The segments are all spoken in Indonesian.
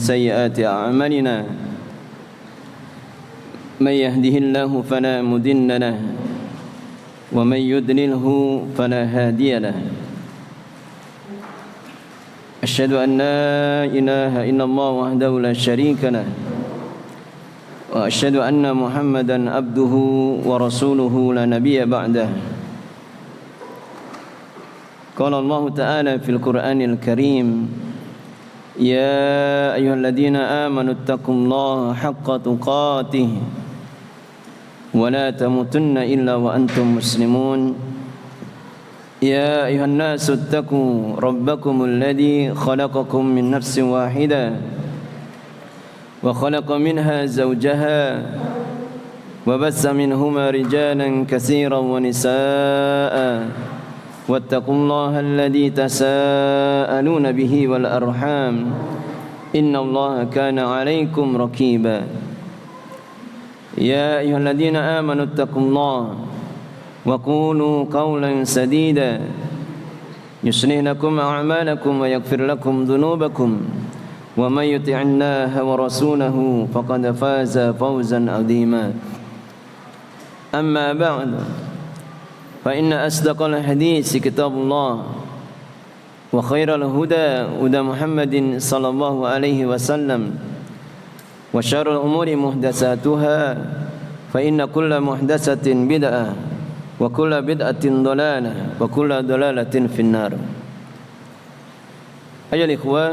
سيئات أعمالنا من يهده الله فلا مضل له ومن يضلله فلا هادي له أشهد أن لا إله إلا الله وحده لا شريك له وأشهد أن محمدا عبده ورسوله لا نبي بعده قال الله تعالى في القرآن الكريم يا أيها الذين آمنوا اتقوا الله حق تقاته ولا تموتن إلا وأنتم مسلمون يا أيها الناس اتقوا ربكم الذي خلقكم من نفس واحدة وخلق منها زوجها وبث منهما رجالا كثيرا ونساء واتقوا الله الذي تساءلون به والأرحام إن الله كان عليكم رقيبا يا أيها الذين آمنوا اتقوا الله وقولوا قولا سديدا يصلح لكم أعمالكم ويغفر لكم ذنوبكم ومن يطع الله ورسوله فقد فاز فوزا عظيما أما بعد فإن أصدق الحديث كتاب الله وخير الهدى هدى محمد صلى الله عليه وسلم وشر الأمور محدثاتها فإن كل محدثة بدعة وكل بدعة ضلالة وكل ضلالة في النار أيها الإخوة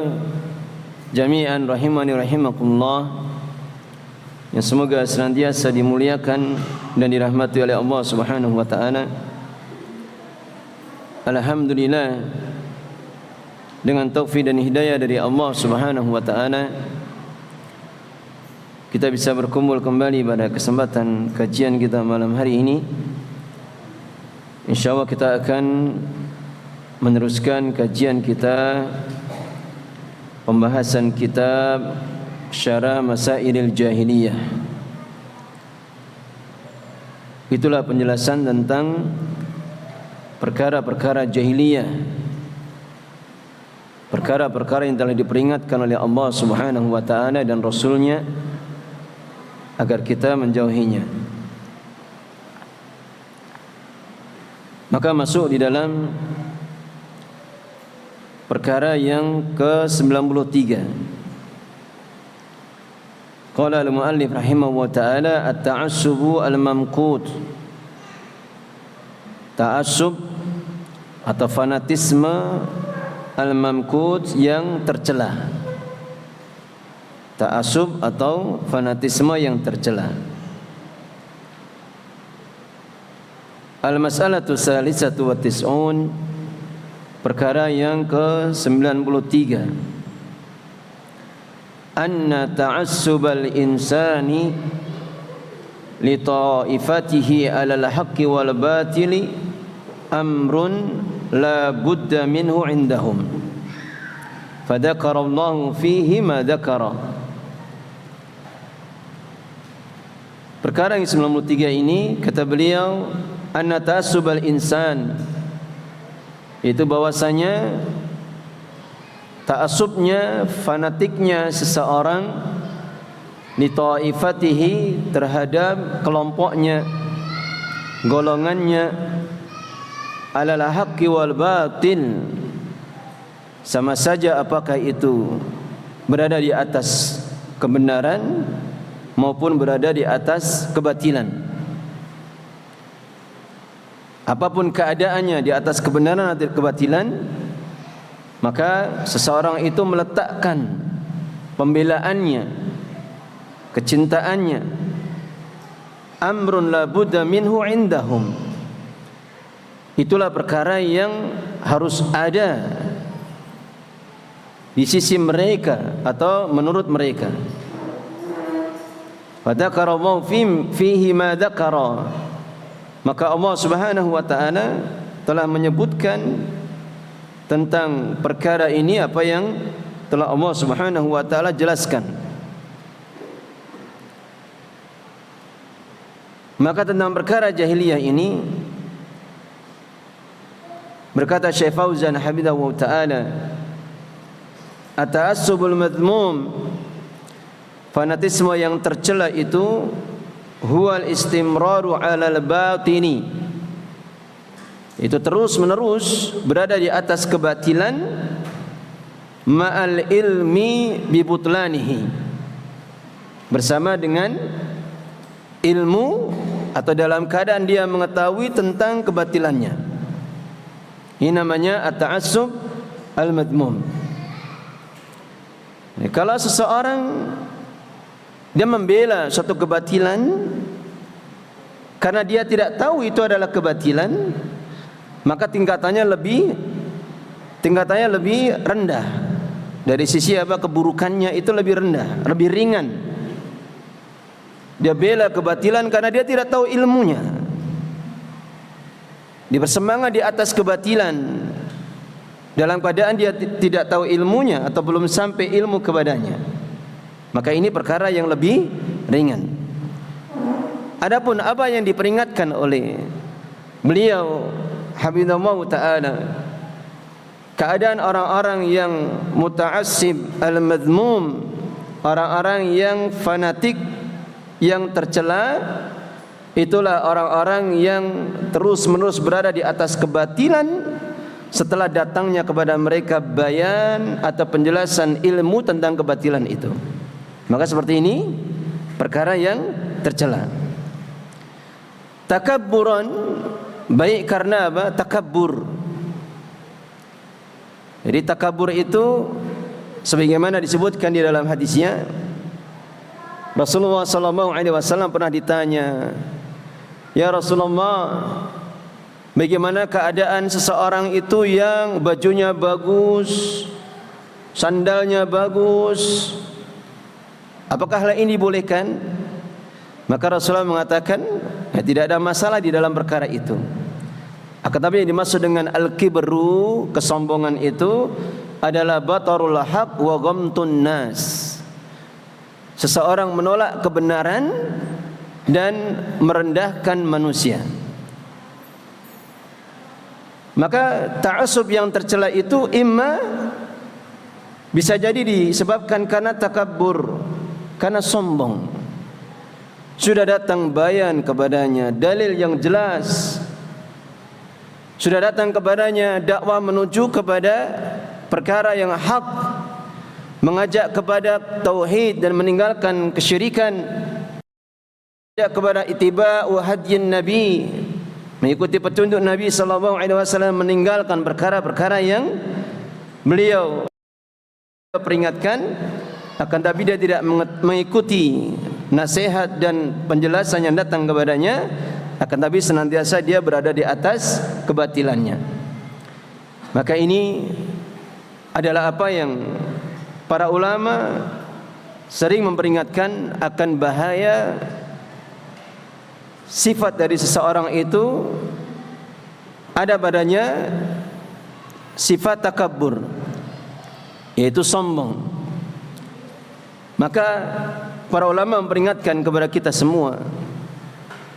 jami'an rahimani rahimakumullah, yang semoga senantiasa dimuliakan dan dirahmati oleh Allah Subhanahu wa taala. Alhamdulillah, dengan taufik dan hidayah dari Allah Subhanahu wa taala kita bisa berkumpul kembali pada kesempatan kajian kita malam hari ini. Insyaallah kita akan meneruskan kajian kita, pembahasan kitab Syarah Masailil Jahiliyah. Itulah penjelasan tentang perkara-perkara jahiliyah, perkara-perkara yang telah diperingatkan oleh Allah Subhanahu wa taala dan Rasulnya agar kita menjauhinya. Maka masuk di dalam perkara yang ke-93. Qala al-muallif rahimahullah ta'ala at-ta'assubu al-mamqut. Ta'assub atau fanatisme al-mamqut yang tercela. Ta'assub atau fanatisme yang tercela. Al-mas'alatu salisatu wa tis'un, perkara yang ke-93. Anna ta'assubal insani li ta'ifatihi 'alal haqqi wal batili amrun la budda minhu 'indahum. Fadzakara Allahu fihi ma dzakara. Perkara yang 93 ini kata beliau, anna ta'assubal insan, itu bahwasanya ta'assubnya, fanatiknya seseorang li ta'ifatihi, terhadap kelompoknya, golongannya, alal haqqi wal batil, sama saja apakah itu berada di atas kebenaran maupun berada di atas kebatilan. Apapun keadaannya, di atas kebenaran atau kebatilan, maka seseorang itu meletakkan pembelaannya, kecintaannya, amrun la budda minhu indahum. Itulah perkara yang harus ada di sisi mereka atau menurut mereka. Fadzakara Allah fihi ma dzakara, maka Allah Subhanahu wa taala telah menyebutkan tentang perkara ini apa yang telah Allah Subhanahu wa taala jelaskan. Maka tentang perkara jahiliyah ini berkata Syekh Fauzan hafizahullah taala, at-ta'assubul madhmum fanatisme yang tercela itu huwal istimraru 'alal batini, itu terus menerus berada di atas kebatilan, ma'al ilmi bibutlanihi, bersama dengan ilmu atau dalam keadaan dia mengetahui tentang kebatilannya. Ini namanya at-ta'assub al-madmum. Kalau seseorang dia membela suatu kebatilan karena dia tidak tahu itu adalah kebatilan, maka tingkatannya lebih rendah. Dari sisi apa, keburukannya itu lebih rendah, lebih ringan. Dia bela kebatilan karena dia tidak tahu ilmunya. Dia bersemangat di atas kebatilan dalam keadaan dia tidak tahu ilmunya atau belum sampai ilmu kepadanya. Maka ini perkara yang lebih ringan. Adapun apa yang diperingatkan oleh beliau hafizahullah ta'ala, keadaan orang-orang yang muta'assib al-madhmum, orang-orang yang fanatik, yang tercela, itulah orang-orang yang terus-menerus berada di atas kebatilan setelah datangnya kepada mereka bayan atau penjelasan ilmu tentang kebatilan itu. Maka seperti ini perkara yang tercela. Takabburan, baik karena apa? Takabbur. Jadi takabbur itu sebagaimana disebutkan di dalam hadisnya, Rasulullah SAW pernah ditanya, ya Rasulullah, bagaimana keadaan seseorang itu yang bajunya bagus, sandalnya bagus, apakah hal ini dibolehkan? Maka Rasulullah mengatakan, ya, tidak ada masalah di dalam perkara itu. Akan tetapi yang dimaksud dengan al-kibru, kesombongan itu adalah batarul haq wa ghamtun nas. Seseorang menolak kebenaran dan merendahkan manusia. Maka ta'assub yang tercela itu imma bisa jadi disebabkan karena takabbur, karena sombong. Sudah datang bayan kepadanya, dalil yang jelas. Sudah datang kepadanya dakwah menuju kepada perkara yang hak, mengajak kepada tauhid dan meninggalkan kesyirikan, mengajak kepada ittiba'u hadyin Nabi, mengikuti petunjuk Nabi sallallahu alaihi wasallam, meninggalkan perkara-perkara yang beliau peringatkan, akan tapi dia tidak mengikuti nasihat dan penjelasan yang datang kepadanya, akan tapi senantiasa dia berada di atas kebatilannya. Maka ini adalah apa yang para ulama sering memperingatkan akan bahaya sifat dari seseorang itu ada padanya sifat takabbur, yaitu sombong. Maka para ulama memperingatkan kepada kita semua,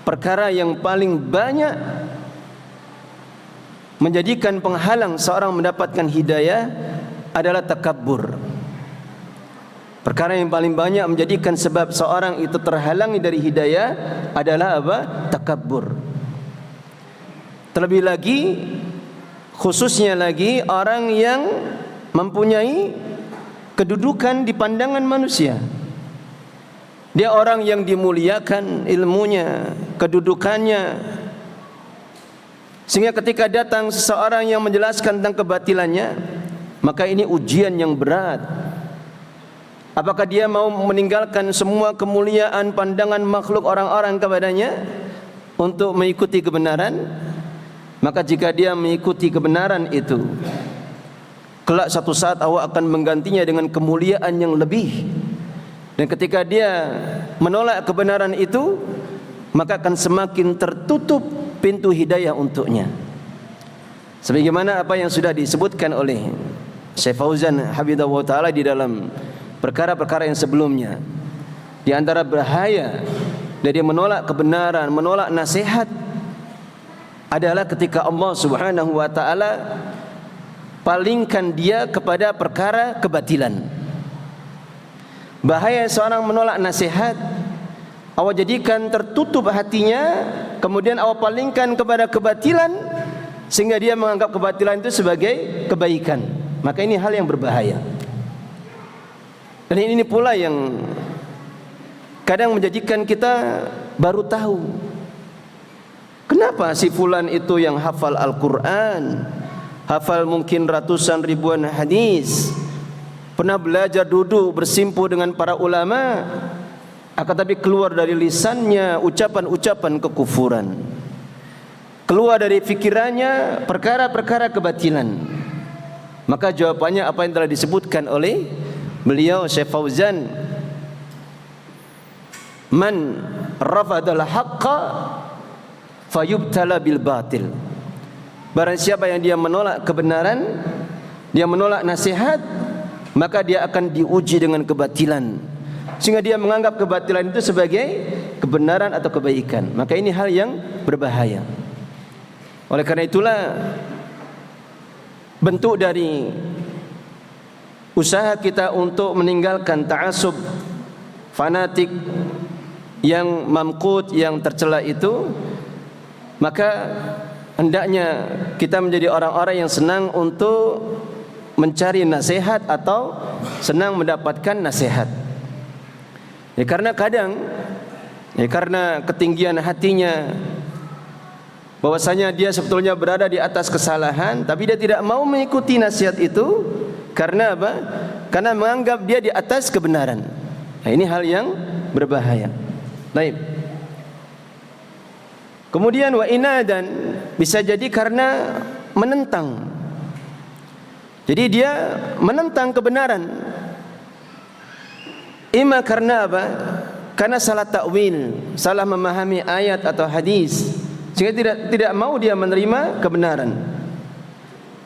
perkara yang paling banyak menjadikan penghalang seorang mendapatkan hidayah adalah takabbur. Perkara yang paling banyak menjadikan sebab seorang itu terhalangi dari hidayah adalah apa? Takabbur. Terlebih lagi, khususnya lagi orang yang mempunyai kedudukan di pandangan manusia. Dia orang yang dimuliakan ilmunya, kedudukannya, sehingga ketika datang seseorang yang menjelaskan tentang kebatilannya, maka ini ujian yang berat. Apakah dia mau meninggalkan semua kemuliaan pandangan makhluk orang-orang kepadanya untuk mengikuti kebenaran? Maka jika dia mengikuti kebenaran itu, kelak satu saat Allah akan menggantinya dengan kemuliaan yang lebih. Dan ketika dia menolak kebenaran itu, maka akan semakin tertutup pintu hidayah untuknya. Sebagaimana apa yang sudah disebutkan oleh Syekh Fauzan hafizahullah ta'ala di dalam perkara-perkara yang sebelumnya. Di antara bahaya dari menolak kebenaran, menolak nasihat adalah ketika Allah Subhanahu wa ta'ala palingkan dia kepada perkara kebatilan. Bahaya seorang menolak nasihat, awak jadikan tertutup hatinya, kemudian awak palingkan kepada kebatilan, sehingga dia menganggap kebatilan itu sebagai kebaikan. Maka ini hal yang berbahaya. Dan ini pula yang kadang menjadikan kita baru tahu, kenapa si fulan itu yang hafal Al-Quran, hafal mungkin ratusan ribuan hadis, pernah belajar duduk bersimpuh dengan para ulama, akan tapi keluar dari lisannya ucapan-ucapan kekufuran, keluar dari fikirannya perkara-perkara kebatilan. Maka jawabannya apa yang telah disebutkan oleh beliau Syekh Fauzan, man rafadal haqqa fayubtala bil batil. Barang siapa yang dia menolak kebenaran, dia menolak nasihat, maka dia akan diuji dengan kebatilan, sehingga dia menganggap kebatilan itu sebagai kebenaran atau kebaikan. Maka ini hal yang berbahaya. Oleh karena itulah bentuk dari usaha kita untuk meninggalkan ta'assub fanatik yang mamqut, yang tercela itu, maka hendaknya kita menjadi orang-orang yang senang untuk mencari nasihat atau senang mendapatkan nasihat. Ya, karena kadang karena ketinggian hatinya, bahwasanya dia sebetulnya berada di atas kesalahan, tapi dia tidak mau mengikuti nasihat itu. Karena apa? Karena menganggap dia di atas kebenaran. Nah, ini hal yang berbahaya. Baik. Kemudian wa inadan, bisa jadi karena menentang. Jadi dia menentang kebenaran. Ima karena apa? Karena salah takwil, salah memahami ayat atau hadis, sehingga tidak mau dia menerima kebenaran.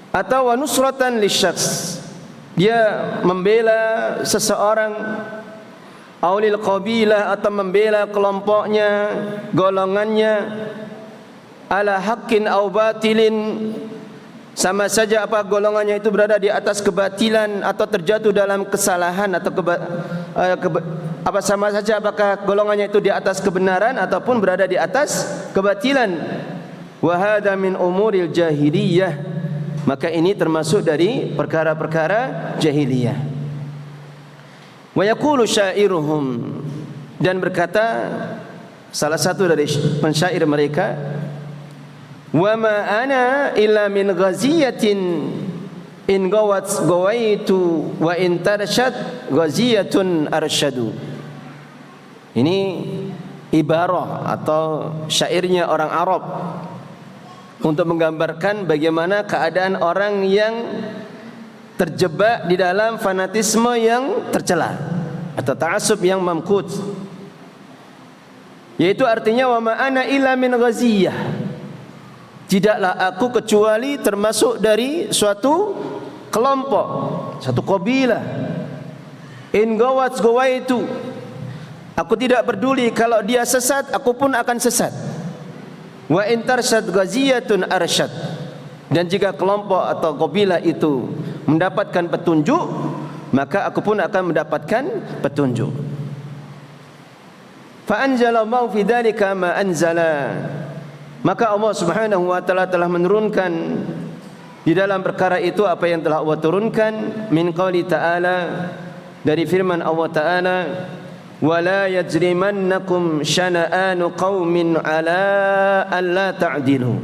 Atau wa nusratan lisyakhs, dia membela seseorang, aulil qabilah, atau membela kelompoknya, golongannya, ala haqqin au batilin, sama saja apa golongannya itu berada di atas kebatilan atau terjatuh dalam kesalahan, atau apa sama saja apakah golongannya itu di atas kebenaran ataupun berada di atas kebatilan. Wa hadza min umuril jahiliyah, maka ini termasuk dari perkara-perkara jahiliyah. Wa yaqulu syairuhum, dan berkata salah satu dari pensyair mereka, wa ma ana illa min ghaziyatin in gawaitu wa in tarshad ghaziyatun arsyadu. Ini ibarah atau syairnya orang Arab untuk menggambarkan bagaimana keadaan orang yang terjebak di dalam fanatisme yang tercela atau ta'assub yang mamqut, yaitu artinya wa ma ana illa min ghaziyah, tidaklah aku kecuali termasuk dari suatu kelompok, satu kabilah. In gawaitu, aku tidak peduli kalau dia sesat, aku pun akan sesat. Wa in tarsyad ghaziyatun arsyad, dan jika kelompok atau kabilah itu mendapatkan petunjuk, maka aku pun akan mendapatkan petunjuk. Fa anzalallahu fi dzalika ma anzala, maka Allah Subhanahu wa taala telah menurunkan di dalam perkara itu apa yang telah Allah turunkan, min qauli ta'ala, dari firman Allah taala, wala yajrimannakum syana'anu qaumin ala alla ta'dilu.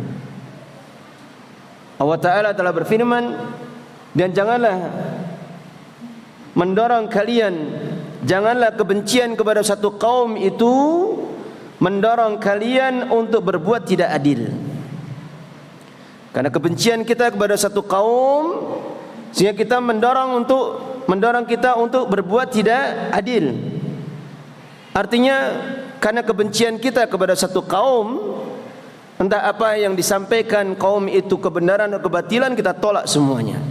Allah taala telah berfirman, dan janganlah mendorong kalian, janganlah kebencian kepada satu kaum itu mendorong kalian untuk berbuat tidak adil. Karena kebencian kita kepada satu kaum sehingga kita mendorong kita untuk berbuat tidak adil. Artinya karena kebencian kita kepada satu kaum, entah apa yang disampaikan kaum itu kebenaran atau kebatilan, kita tolak semuanya.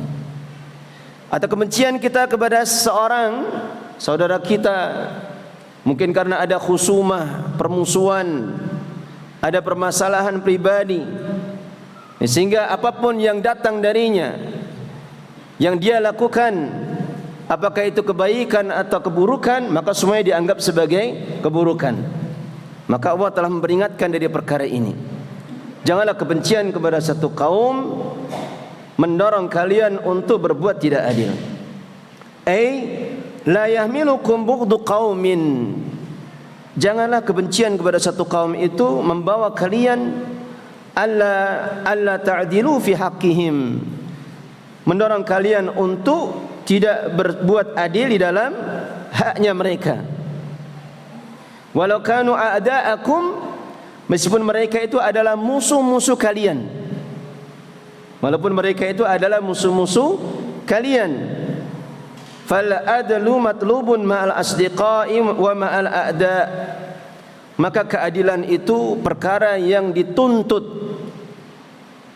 Atau kebencian kita kepada seorang saudara kita, mungkin karena ada khusumah, permusuhan, ada permasalahan pribadi, sehingga apapun yang datang darinya, yang dia lakukan, apakah itu kebaikan atau keburukan, maka semuanya dianggap sebagai keburukan. Maka Allah telah memperingatkan dari perkara ini. Janganlah kebencian kepada satu kaum mendorong kalian untuk berbuat tidak adil. La yahmilukum bughdu qaumin. Janganlah kebencian kepada satu kaum itu membawa kalian alla ta'dilu fi haqqihim, mendorong kalian untuk tidak berbuat adil di dalam haknya mereka. Walau kanu a'da'akum, meskipun mereka itu adalah musuh-musuh kalian. Walaupun mereka itu adalah musuh-musuh kalian. Fal adlu matlubun ma'al asdiqai wa ma'al a'da. Maka keadilan itu perkara yang dituntut.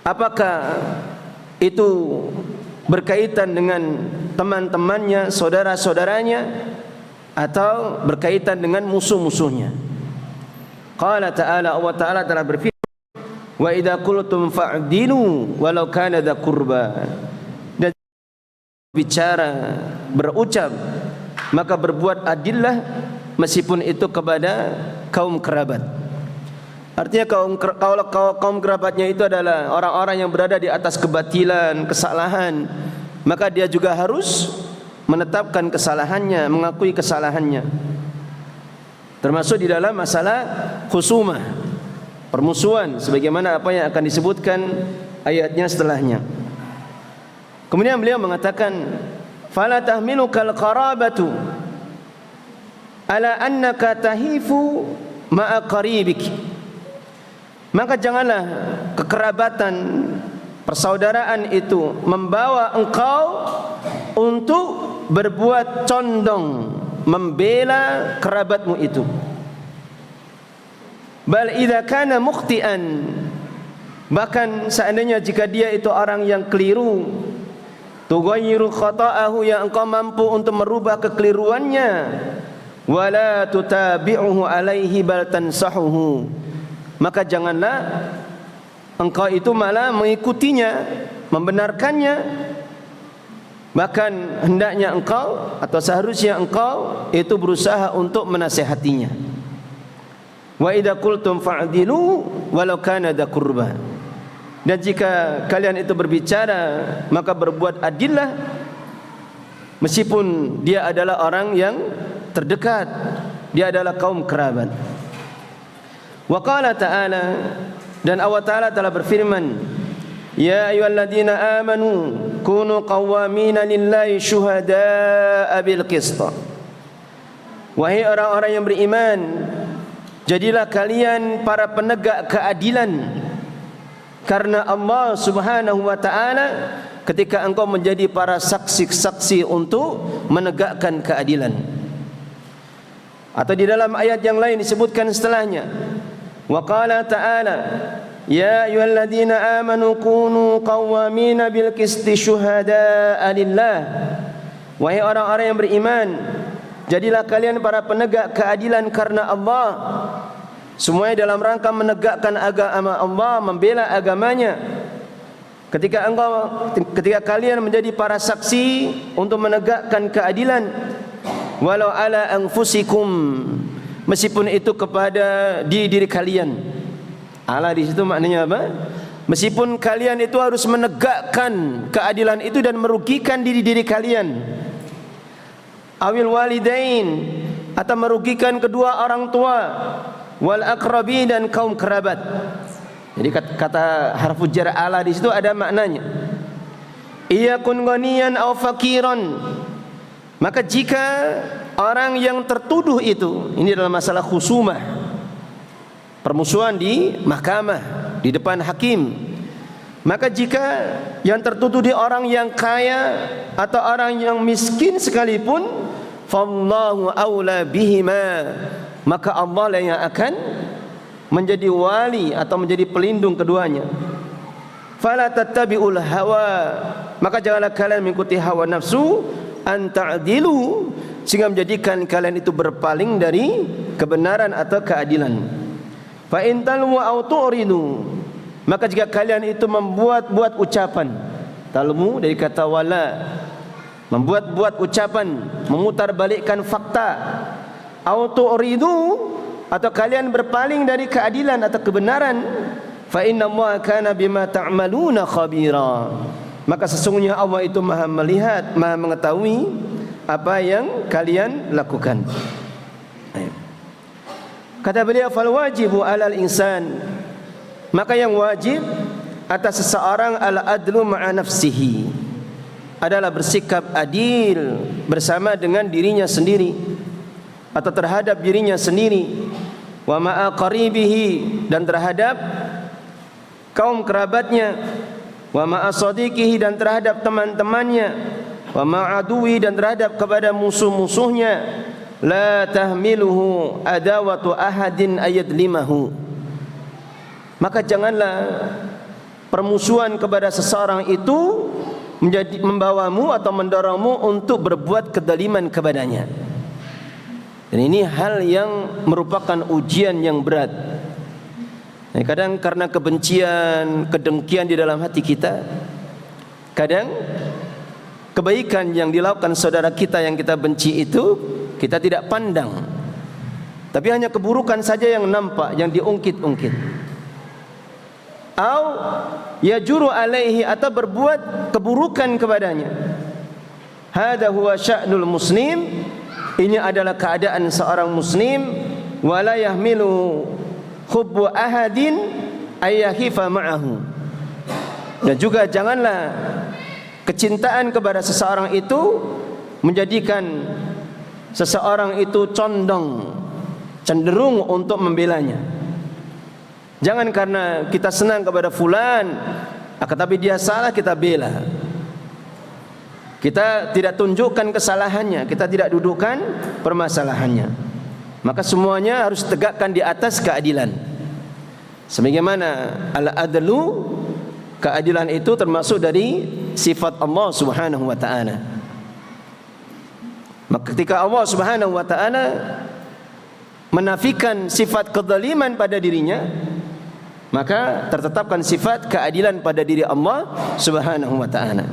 Apakah itu berkaitan dengan teman-temannya, saudara-saudaranya, atau berkaitan dengan musuh-musuhnya. Qala ta'ala, Allah Ta'ala telah berfirman, wa idza qultum fa'dilu walau kana dza qurba. Dan bicara, berucap, maka berbuat adillah meskipun itu kepada kaum kerabat. Artinya kalau kaum kerabatnya itu adalah orang-orang yang berada di atas kebatilan, kesalahan, maka dia juga harus menetapkan kesalahannya, mengakui kesalahannya. Termasuk di dalam masalah khusumah, permusuhan, sebagaimana apa yang akan disebutkan ayatnya setelahnya. Kemudian beliau mengatakan, fala tahmilukal qarabatu ala annaka tahifu ma'a qaribik. Maka janganlah kekerabatan, persaudaraan itu membawa engkau untuk berbuat condong membela kerabatmu itu. Bal idza kana mukhtian, bahkan seandainya jika dia itu orang yang keliru, tughayyiru khata'ahu, yang engkau mampu untuk merubah kekeliruannya, wala tutabi'uhu alaihi bal tansahuhu, maka janganlah engkau itu malah mengikutinya, membenarkannya. Bahkan hendaknya engkau atau seharusnya engkau itu berusaha untuk menasihatinya. Wa idza qultum fa'dilu walau kana dza qurba. Dan jika kalian itu berbicara, maka berbuat adillah meskipun dia adalah orang yang terdekat, dia adalah kaum kerabat. Wa qala ta'ala, dan Allah Ta'ala telah berfirman, ya ayyuhalladzina amanu kunu qawwamina lillahi syuhada'a bil qist. Wahai orang-orang yang beriman, jadilah kalian para penegak keadilan karena Allah Subhanahu wa ta'ala, ketika engkau menjadi para saksi-saksi untuk menegakkan keadilan. Atau di dalam ayat yang lain disebutkan setelahnya, wa qala ta'ala, ya ayyuhalladzina amanu kunu qawwamina bil qisti syuhada'a lillah. Wahai orang-orang yang beriman, jadilah kalian para penegak keadilan karena Allah, semuanya dalam rangka menegakkan agama Allah, membela agamanya. Ketika kalian menjadi para saksi untuk menegakkan keadilan, walau ala anfusikum, meskipun itu kepada diri kalian. Ala di situ maknanya apa? Meskipun kalian itu harus menegakkan keadilan itu dan merugikan diri kalian. Awil walidain, atau merugikan kedua orang tua, wal aqrabin, dan kaum kerabat. Jadi kata harfu jar ala di situ ada maknanya. Iyakun ghaniyan aw fakiran. Maka jika orang yang tertuduh itu, ini dalam masalah khusumah, permusuhan di mahkamah, di depan hakim, maka jika yang tertuduh di orang yang kaya atau orang yang miskin sekalipun, fallahu aula bihima, maka Allah lah yang akan menjadi wali atau menjadi pelindung keduanya. Fala tattabi'ul hawa, maka janganlah kalian mengikuti hawa nafsu, an ta'dilu, sehingga menjadikan kalian itu berpaling dari kebenaran atau keadilan. Fa in talmu aw tu'ridu, maka jika kalian itu membuat ucapan, talmu dari kata wala, membuat-buat ucapan, memutarbalikkan fakta, tu'ridu, atau kalian berpaling dari keadilan atau kebenaran, fa innallaha kana bima ta'maluna khabira, maka sesungguhnya Allah itu Maha melihat, Maha mengetahui apa yang kalian lakukan. Kata beliau, fal wajibu 'alal insan, maka yang wajib atas seseorang al-adlu ma'a nafsihi, adalah bersikap adil bersama dengan dirinya sendiri atau terhadap dirinya sendiri, wa ma'a qaribihi, dan terhadap kaum kerabatnya, wa ma'a sadiqihi, dan terhadap teman-temannya, wa ma'a aduwi, dan terhadap kepada musuh-musuhnya. La tahmiluhu adawatu ahadin ayadlimahu, maka janganlah permusuhan kepada seseorang itu membawamu atau mendorongmu untuk berbuat kedaliman kepadanya. Dan ini hal yang merupakan ujian yang berat. Kadang karena kebencian, kedengkian di dalam hati kita, kadang kebaikan yang dilakukan saudara kita yang kita benci itu kita tidak pandang, tapi hanya keburukan saja yang nampak, yang diungkit-ungkit. Au yajuru alaihi, atau berbuat keburukan kepadanya. Hada huwa sya'nul muslim, ini adalah keadaan seorang muslim. Wala yahmilu hubbu ahadin ayyahifa ma'ahu, dan juga janganlah kecintaan kepada seseorang itu menjadikan seseorang itu cenderung untuk membelanya. Jangan karena kita senang kepada fulan, tetapi dia salah kita bela. Kita tidak tunjukkan kesalahannya, kita tidak dudukkan permasalahannya. Maka semuanya harus tegakkan di atas keadilan. Sebagaimana al-adlu, keadilan itu termasuk dari sifat Allah Subhanahu wa taala. Maka ketika Allah Subhanahu wa taala menafikan sifat kezaliman pada dirinya, maka tertetapkan sifat keadilan pada diri Allah Subhanahu wa taala.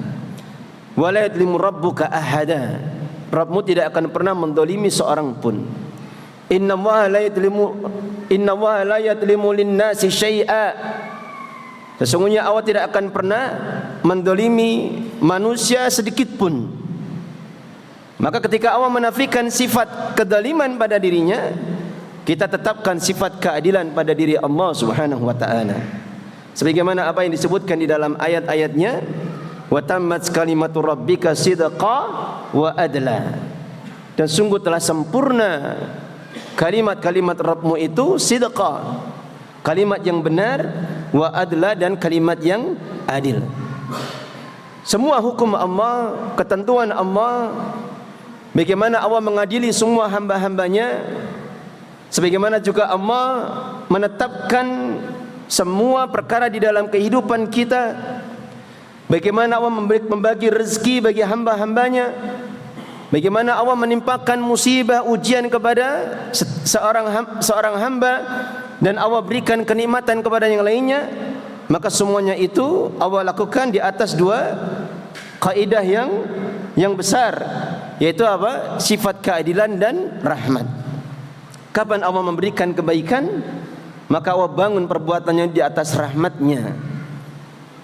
Wala yadlimu rabbuka ahada, Rabbmu tidak akan pernah mendolimi seorang pun. Innallaha la yadlimu lin-nasi syai'a, sesungguhnya Allah tidak akan pernah mendolimi manusia sedikit pun. Maka ketika Allah menafikan sifat kezaliman pada dirinya, kita tetapkan sifat keadilan pada diri Allah Subhanahu wa taala. Sebagaimana apa yang disebutkan di dalam ayat-ayatnya, wa tammat kalimatu rabbika sidqa wa adla, dan sungguh telah sempurna kalimat-kalimat Rabbmu itu sidqa, kalimat yang benar, wa adla, dan kalimat yang adil. Semua hukum Allah, ketentuan Allah, bagaimana Allah mengadili semua hamba-hambanya, sebagaimana juga Allah menetapkan semua perkara di dalam kehidupan kita, bagaimana Allah membagi rezeki bagi hamba-hambanya, bagaimana Allah menimpakan musibah ujian kepada seorang hamba, dan Allah berikan kenikmatan kepada yang lainnya. Maka semuanya itu Allah lakukan di atas dua kaidah yang besar, yaitu apa? Sifat keadilan dan rahmat. Kapan Allah memberikan kebaikan, maka Allah bangun perbuatannya di atas rahmatnya.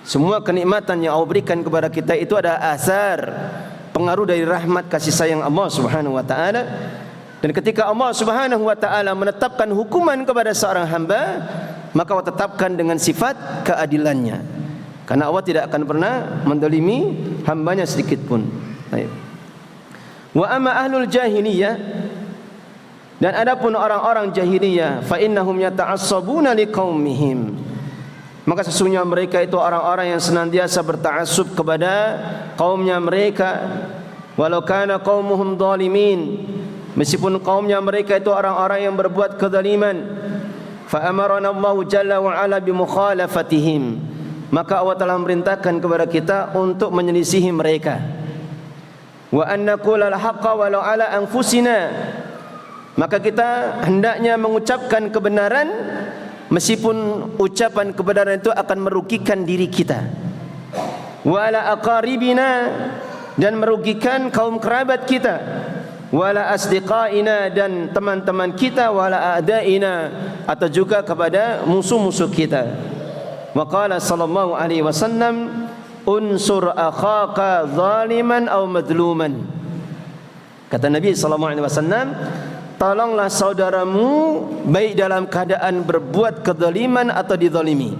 Semua kenikmatan yang Allah berikan kepada kita itu ada asar, pengaruh dari rahmat kasih sayang Allah Subhanahu wa taala. Dan ketika Allah Subhanahu wa taala menetapkan hukuman kepada seorang hamba, maka Allah tetapkan dengan sifat keadilannya, karena Allah tidak akan pernah mendolimi hambanya sedikit pun. Baik. Wa amma ahlul jahiliyah, dan adapun orang-orang jahiliyah, fa innahum yata'assabuna liqaumihim, maka sesungguhnya mereka itu orang-orang yang senantiasa berta'assub kepada kaumnya mereka, walau kana qaumuhum zalimin, meskipun kaumnya mereka itu orang-orang yang berbuat kezaliman. Fa amarana Allah jalla wa ala bi mukhalafatihim, maka Allah telah memerintahkan kepada kita untuk menyelisihi mereka. Wa an naqula al-haqqa walau ala anfusina, maka kita hendaknya mengucapkan kebenaran meskipun ucapan kebenaran itu akan merugikan diri kita. Wa ala aqaribina, dan merugikan kaum kerabat kita, wala asdiqaina dan teman-teman kita, wala a'daina atau juga kepada musuh-musuh kita. Wa qala sallallahu alaihi wasallam, unsur akhaka zaliman aw madluman. Kata Nabi sallallahu alaihi wasallam, tolonglah saudaramu baik dalam keadaan berbuat kezaliman atau dizalimi.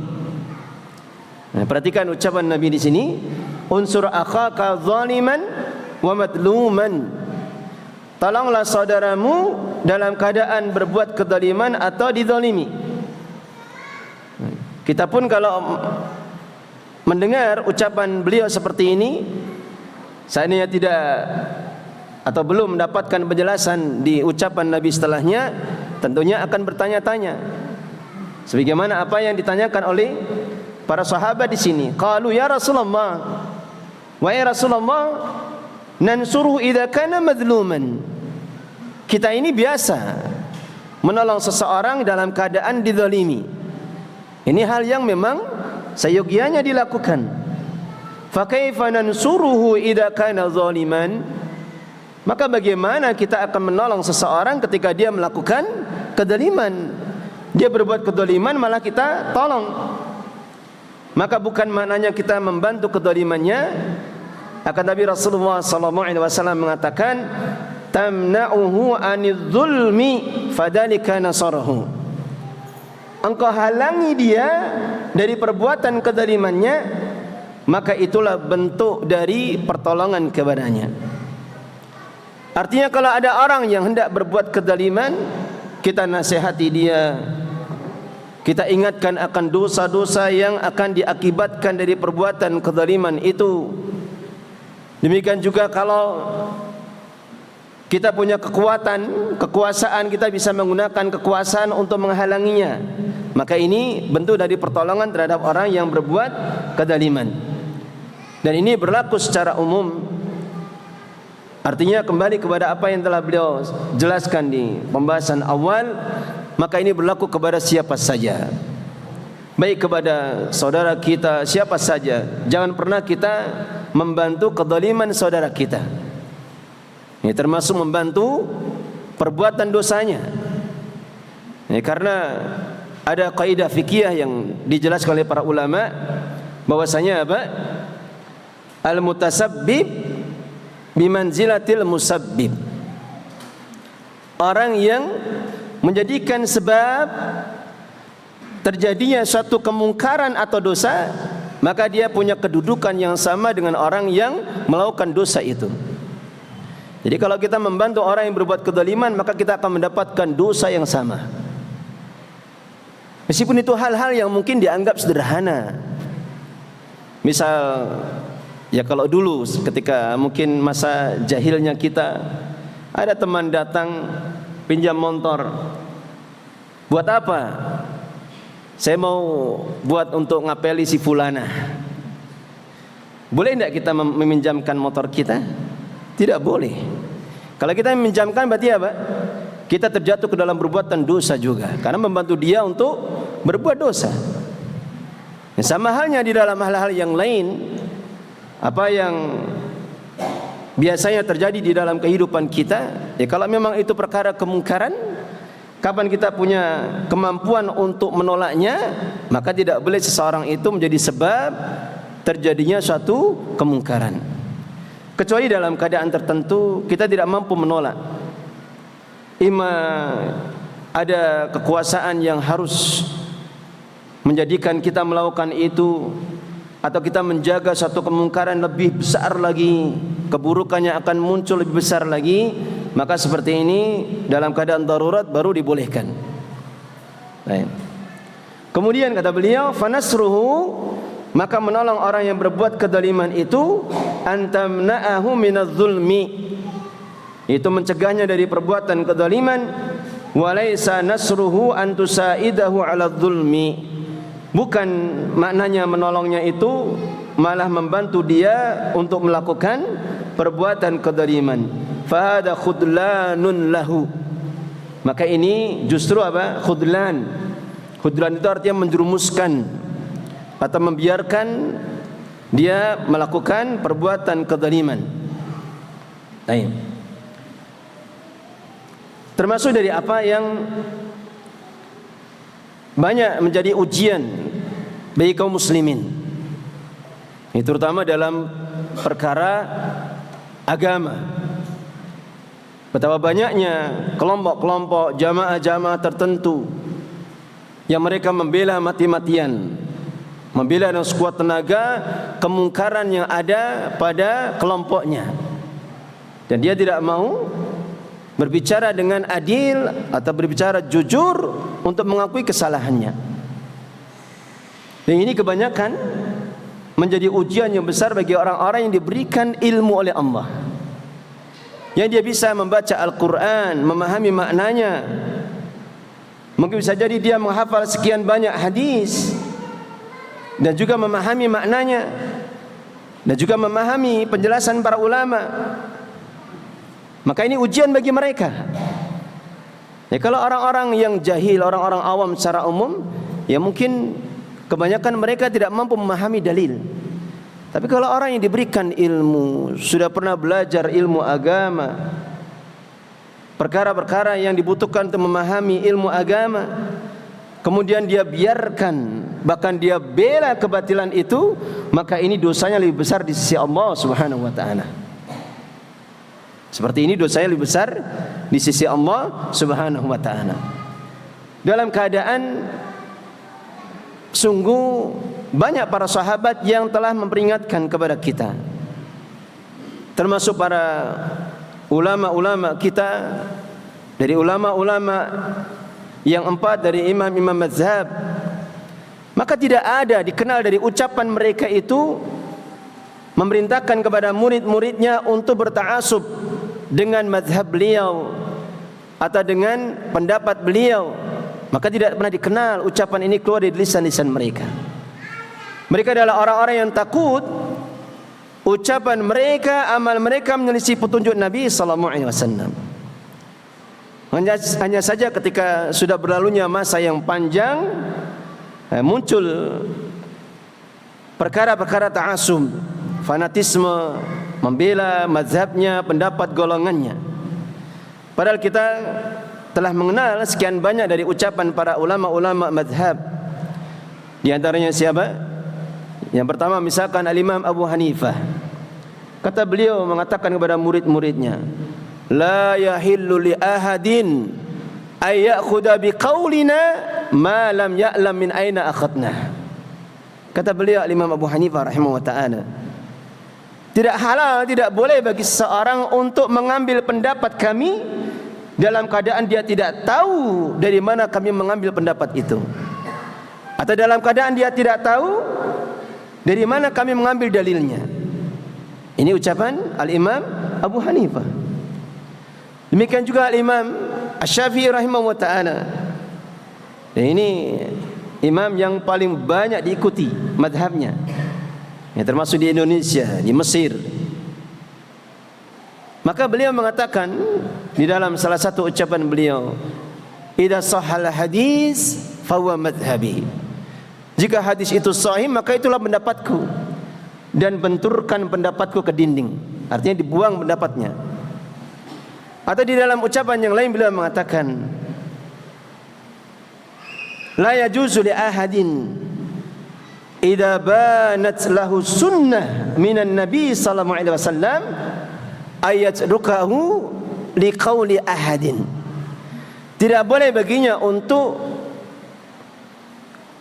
Nah, perhatikan ucapan Nabi di sini, unsur akhaka zaliman wa madluman. Tolonglah saudaramu dalam keadaan berbuat kezaliman atau dizalimi. Kita pun kalau mendengar ucapan beliau seperti ini, seandainya tidak atau belum mendapatkan penjelasan di ucapan Nabi setelahnya, tentunya akan bertanya-tanya. Sebagaimana apa yang ditanyakan oleh para sahabat di sini. Qalu ya Rasulullah, wahai Rasulullah, nansuruhu idza kana madluman. Kita ini biasa menolong seseorang dalam keadaan dizalimi. Ini hal yang memang seyogianya dilakukan. Fa kaifa nansuruhu idza kana zaliman? Maka bagaimana kita akan menolong seseorang ketika dia melakukan kezaliman? Dia berbuat kezaliman malah kita tolong. Maka bukan maknanya kita membantu kezalimannya. Akan Nabi Rasulullah SAW mengatakan, tamna'uhu anidzulmi fadhalika nasarahu. Engkau halangi dia dari perbuatan kezalimannya, maka itulah bentuk dari pertolongan kepadanya. Artinya kalau ada orang yang hendak berbuat kezaliman, kita nasihati dia, kita ingatkan akan dosa-dosa yang akan diakibatkan dari perbuatan kezaliman itu. Demikian juga kalau kita punya kekuasaan, kita bisa menggunakan kekuasaan untuk menghalanginya. Maka ini bentuk dari pertolongan terhadap orang yang berbuat kezaliman. Dan ini berlaku secara umum. Artinya kembali kepada apa yang telah beliau jelaskan di pembahasan awal, maka ini berlaku kepada siapa saja, baik kepada saudara kita siapa saja. Jangan pernah kita membantu kezaliman saudara kita. Ini termasuk membantu perbuatan dosanya. Ini karena ada kaidah fikih yang dijelaskan oleh para ulama bahwasanya apa? Al-mutasabbib bimanzilatil musabbib. Orang yang menjadikan sebab terjadinya suatu kemungkaran atau dosa, maka dia punya kedudukan yang sama dengan orang yang melakukan dosa itu. Jadi kalau kita membantu orang yang berbuat kezaliman, maka kita akan mendapatkan dosa yang sama. Meskipun itu hal-hal yang mungkin dianggap sederhana. Misal, ya kalau dulu ketika mungkin masa jahilnya kita, ada teman datang pinjam motor. Buat apa? Saya mau buat untuk ngapeli si fulana. Boleh tidak kita meminjamkan motor kita? Tidak boleh. Kalau kita meminjamkan berarti apa? Kita terjatuh ke dalam perbuatan dosa juga, karena membantu dia untuk berbuat dosa. Sama halnya di dalam hal-hal yang lain, apa yang biasanya terjadi di dalam kehidupan kita, ya kalau memang itu perkara kemungkaran, kapan kita punya kemampuan untuk menolaknya, maka tidak boleh seseorang itu menjadi sebab terjadinya suatu kemungkaran. Kecuali dalam keadaan tertentu kita tidak mampu menolak. Ima ada kekuasaan yang harus menjadikan kita melakukan itu, atau kita menjaga satu kemungkaran lebih besar lagi, keburukannya akan muncul lebih besar lagi, maka seperti ini dalam keadaan darurat baru dibolehkan. Baik. Kemudian kata beliau, fanasruhu, maka menolong orang yang berbuat kezaliman itu, antamna'ahu minadz-zulmi, itu mencegahnya dari perbuatan kezaliman, walaysa nasruhu antusaidahu 'aladz-zulmi, bukan maknanya menolongnya itu malah membantu dia untuk melakukan perbuatan kezaliman. Fahada khudlanun lahu, maka ini justru apa? Khudlan. Khudlan itu artinya menjerumuskan atau membiarkan dia melakukan perbuatan kezaliman. Baik. Termasuk dari apa yang banyak menjadi ujian bagi kaum muslimin, ini terutama dalam perkara agama. Betapa banyaknya kelompok-kelompok jamaah-jamaah tertentu yang mereka membela mati-matian, membela dengan sekuat tenaga kemungkaran yang ada pada kelompoknya, dan dia tidak mau berbicara dengan adil atau berbicara jujur untuk mengakui kesalahannya. Dan ini kebanyakan menjadi ujian yang besar bagi orang-orang yang diberikan ilmu oleh Allah, yang dia bisa membaca Al-Quran, memahami maknanya. Mungkin bisa jadi dia menghafal sekian banyak hadis dan juga memahami maknanya, dan juga memahami penjelasan para ulama. Maka ini ujian bagi mereka. Ya, kalau orang-orang yang jahil, orang-orang awam secara umum, ya mungkin kebanyakan mereka tidak mampu memahami dalil. Tapi kalau orang yang diberikan ilmu, sudah pernah belajar ilmu agama, perkara-perkara yang dibutuhkan untuk memahami ilmu agama, kemudian dia biarkan, bahkan dia bela kebatilan itu, maka ini dosanya lebih besar di sisi Allah Subhanahu wa taala. Seperti ini dosanya lebih besar di sisi Allah Subhanahu wa taala. Dalam keadaan sungguh banyak para sahabat yang telah memperingatkan kepada kita, termasuk para ulama-ulama kita, dari ulama-ulama yang 4 dari imam-imam mazhab. Maka tidak ada dikenal dari ucapan mereka itu memerintahkan kepada murid-muridnya untuk berta'assub dengan mazhab beliau atau dengan pendapat beliau. Maka tidak pernah dikenal ucapan ini keluar dari lisan-lisan mereka. Mereka adalah orang-orang yang takut ucapan mereka, amal mereka menyelisih petunjuk Nabi sallallahu alaihi wasallam. Hanya saja ketika sudah berlalunya masa yang panjang, muncul perkara-perkara ta'assub, fanatisme, membela mazhabnya, pendapat golongannya. Padahal kita telah mengenal sekian banyak dari ucapan para ulama-ulama mazhab. Di antaranya siapa? Yang pertama misalkan Al-Imam Abu Hanifah. Kata beliau mengatakan kepada murid-muridnya, la yahillu li ahadin ay ya'khudha biqaulina ma lam ya'lam min aina akhadna. Kata beliau Imam Abu Hanifah rahimahullah taala, tidak halal, tidak boleh bagi seseorang untuk mengambil pendapat kami dalam keadaan dia tidak tahu dari mana kami mengambil pendapat itu, atau dalam keadaan dia tidak tahu dari mana kami mengambil dalilnya. Ini ucapan Al-Imam Abu Hanifah. Demikian juga Al-Imam Asy-Syafi'i rahimahullah ta'ala. Dan ini imam yang paling banyak diikuti madhabnya, ya, termasuk di Indonesia, di Mesir. Maka beliau mengatakan di dalam salah satu ucapan beliau, idza shahhal hadis fa huwa madhhabi. Jika hadis itu sahih, maka itulah pendapatku, dan benturkan pendapatku ke dinding. Artinya dibuang pendapatnya. Atau di dalam ucapan yang lain beliau mengatakan, la yajuzu li ahadin idza banat lahu sunnah minan nabi sallallahu alaihi wasallam ayatrukahu liqauli ahadin. Tidak boleh baginya untuk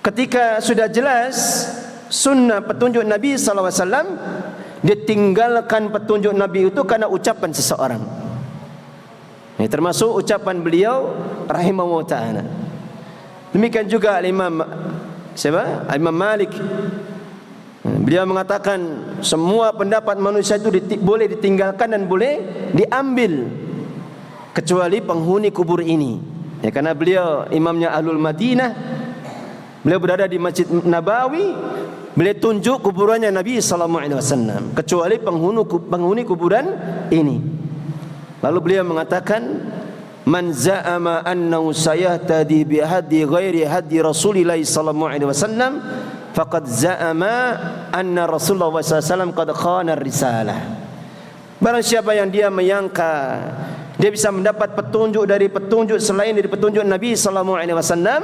ketika sudah jelas sunnah petunjuk Nabi sallallahu alaihi wasallam, ditinggalkan petunjuk Nabi itu karena ucapan seseorang. Ini termasuk ucapan beliau rahimahullah ta'ala. Demikian juga Imam siapa? Imam Malik. Beliau mengatakan semua pendapat manusia itu boleh ditinggalkan dan boleh diambil kecuali penghuni kubur ini. Ya, karena beliau imamnya Ahlul Madinah. Beliau berada di Masjid Nabawi. Beliau tunjuk kuburannya Nabi sallallahu alaihi wasallam, kecuali penghuni kuburan ini. Lalu beliau mengatakan, man za'ama annahu sayahtadi bi hadi ghairi hadi Rasulillah sallallahu alaihi wasallam faqad za'ama anna Rasulullah sallallahu alaihi wasallam qad khana ar-risalah. Barang siapa yang dia menyangka dia bisa mendapat petunjuk dari petunjuk selain dari petunjuk Nabi sallallahu alaihi wasallam,